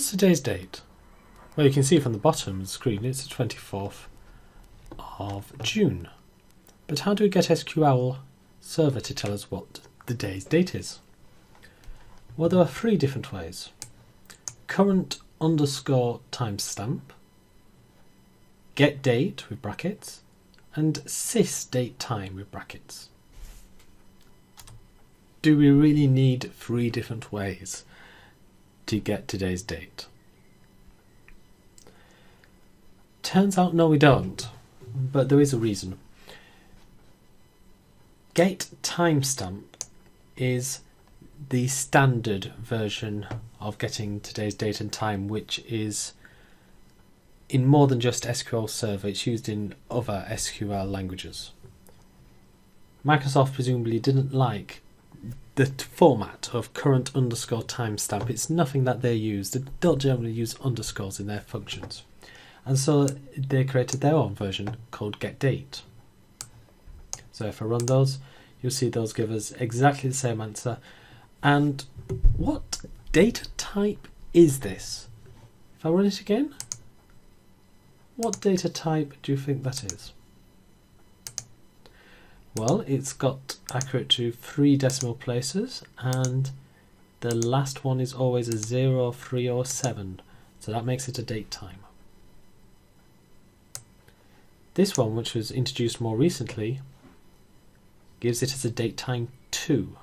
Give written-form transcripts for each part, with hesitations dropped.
What's today's date? Well, you can see from the bottom of the screen it's the 24th of June. But how do we get SQL Server to tell us what the day's date is? Well, there are three different ways. Current underscore timestamp, get date with brackets, and sys date time with brackets. Do we really need three different ways to get today's date? Turns out no, we don't, but there is a reason. Get timestamp is the standard version of getting today's date and time, which is in more than just SQL Server. It's used in other SQL languages. Microsoft presumably didn't like the format of current underscore timestamp. It's nothing that they use. They don't generally use underscores in their functions. And so they created their own version called getDate. So if I run those, you'll see those give us exactly the same answer. And what data type is this? If I run it again, what data type do you think that is? Well, it's got accurate to 3 decimal places, and the last one is always a 0, 3 or 7, so that makes it a date time. This one, which was introduced more recently, gives it as a date time 2,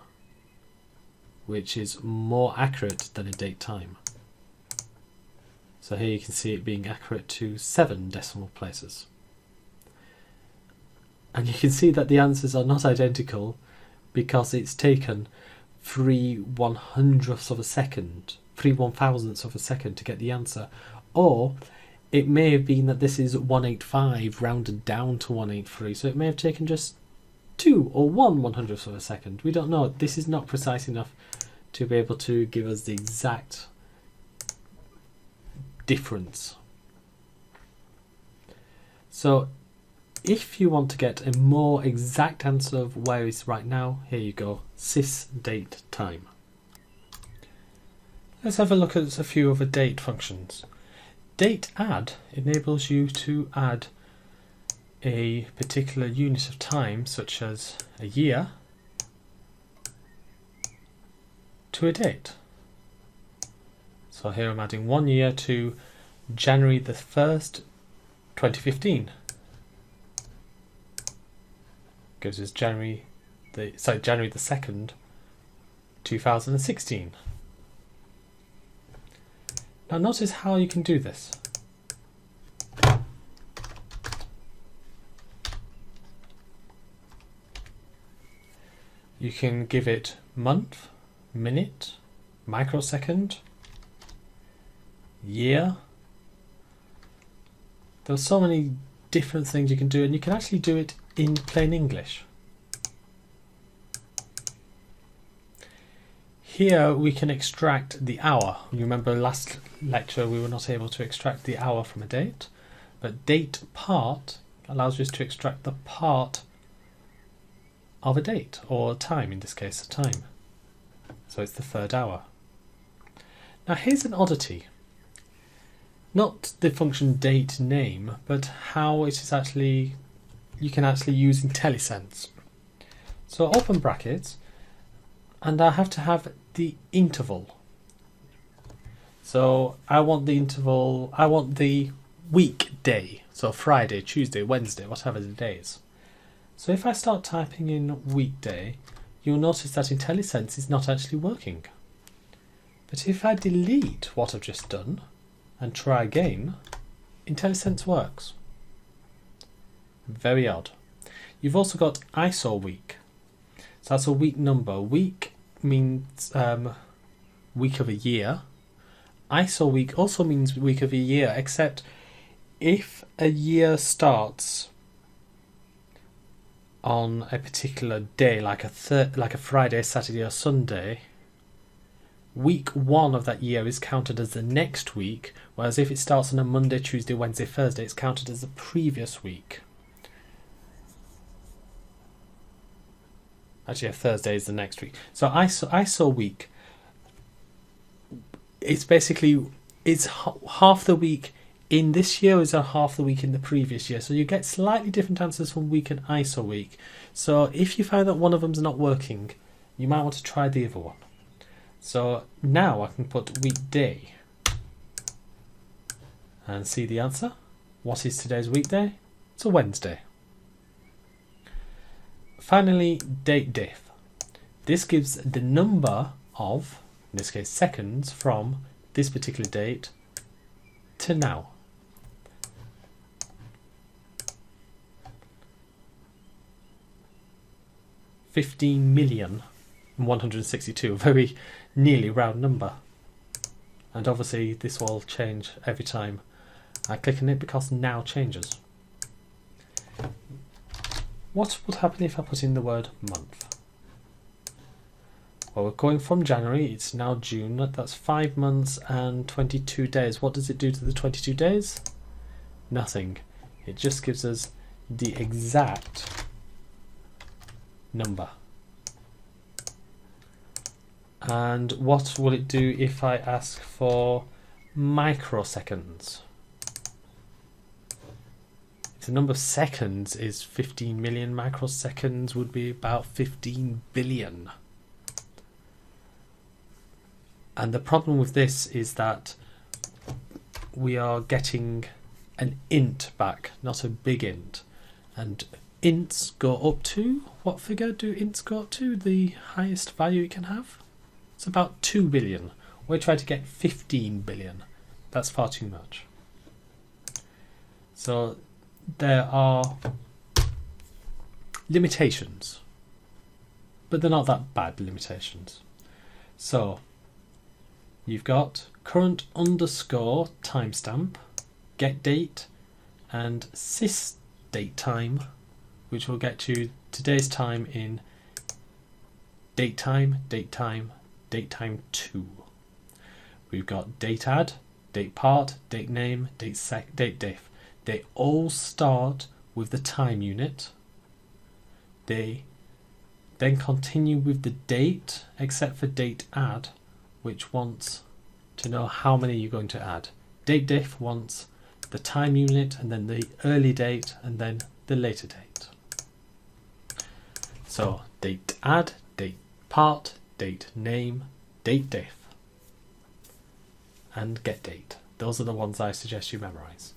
which is more accurate than a date time. So here you can see it being accurate to 7 decimal places. And you can see that the answers are not identical because it's taken 3/100ths of a second, 3/1000ths of a second to get the answer. Or it may have been that this is 185 rounded down to 183, so it may have taken just 2 or 1/100th of a second. We don't know. This is not precise enough to be able to give us the exact difference. So if you want to get a more exact answer of where it's right now, here you go, sys date time. Let's have a look at a few other date functions. Date add enables you to add a particular unit of time, such as a year, to a date. So here I'm adding 1 year to January the 1st, 2015. Gives us January the 2nd, 2016. Now notice how you can do this. You can give it month, minute, microsecond, year. There's so many different things you can do, and you can actually do it in plain English. Here we can extract the hour. You remember last lecture we were not able to extract the hour from a date, but date part allows us to extract the part of a date, or time, in this case a time. So it's the 3rd hour. Now here's an oddity. Not the function date name, but how it is actually, you can actually use IntelliSense. So open brackets, and I have to have the interval. So I want the interval, I want the weekday, so Friday, Tuesday, Wednesday, whatever the days. So if I start typing in weekday, you'll notice that IntelliSense is not actually working. But if I delete what I've just done and try again, IntelliSense works. Very odd. You've also got ISO week. So that's a week number. Week means week of a year. ISO week also means week of a year, except if a year starts on a particular day, like a Friday, Saturday or Sunday, week 1 of that year is counted as the next week, whereas if it starts on a Monday, Tuesday, Wednesday, Thursday, it's counted as the previous week. Actually, a Thursday is the next week. So ISO week, it's basically it's half the week in this year is half the week in the previous year. So you get slightly different answers from week and ISO week. So if you find that one of them's not working, you might want to try the other one. So now I can put weekday and see the answer. What is today's weekday? It's a Wednesday. Finally, date diff. This gives the number of, in this case, seconds from this particular date to now. $15,162,000, a very nearly round number. And obviously this will change every time I click on it because now changes. What would happen if I put in the word month? Well, we're going from January, it's now June, that's 5 months and 22 days. What does it do to the 22 days? Nothing. It just gives us the exact number. And what will it do if I ask for microseconds? If the number of seconds is 15 million, microseconds would be about 15 billion. And the problem with this is that we are getting an int back, not a big int. And ints go up to, what figure do ints go up to? The highest value it can have? It's about 2 billion. We're trying to get 15 billion. That's far too much. So there are limitations, but they're not that bad limitations. So you've got current underscore timestamp, get date, and sys date time, which will get you today's time in date time, date time, date time 2. We've got date add, date part, date name, date sec, date diff. They all start with the time unit. They then continue with the date, except for date add, which wants to know how many you're going to add. Date diff wants the time unit and then the early date and then the later date. So date add, date part, date name, date diff, and get date. Those are the ones I suggest you memorize.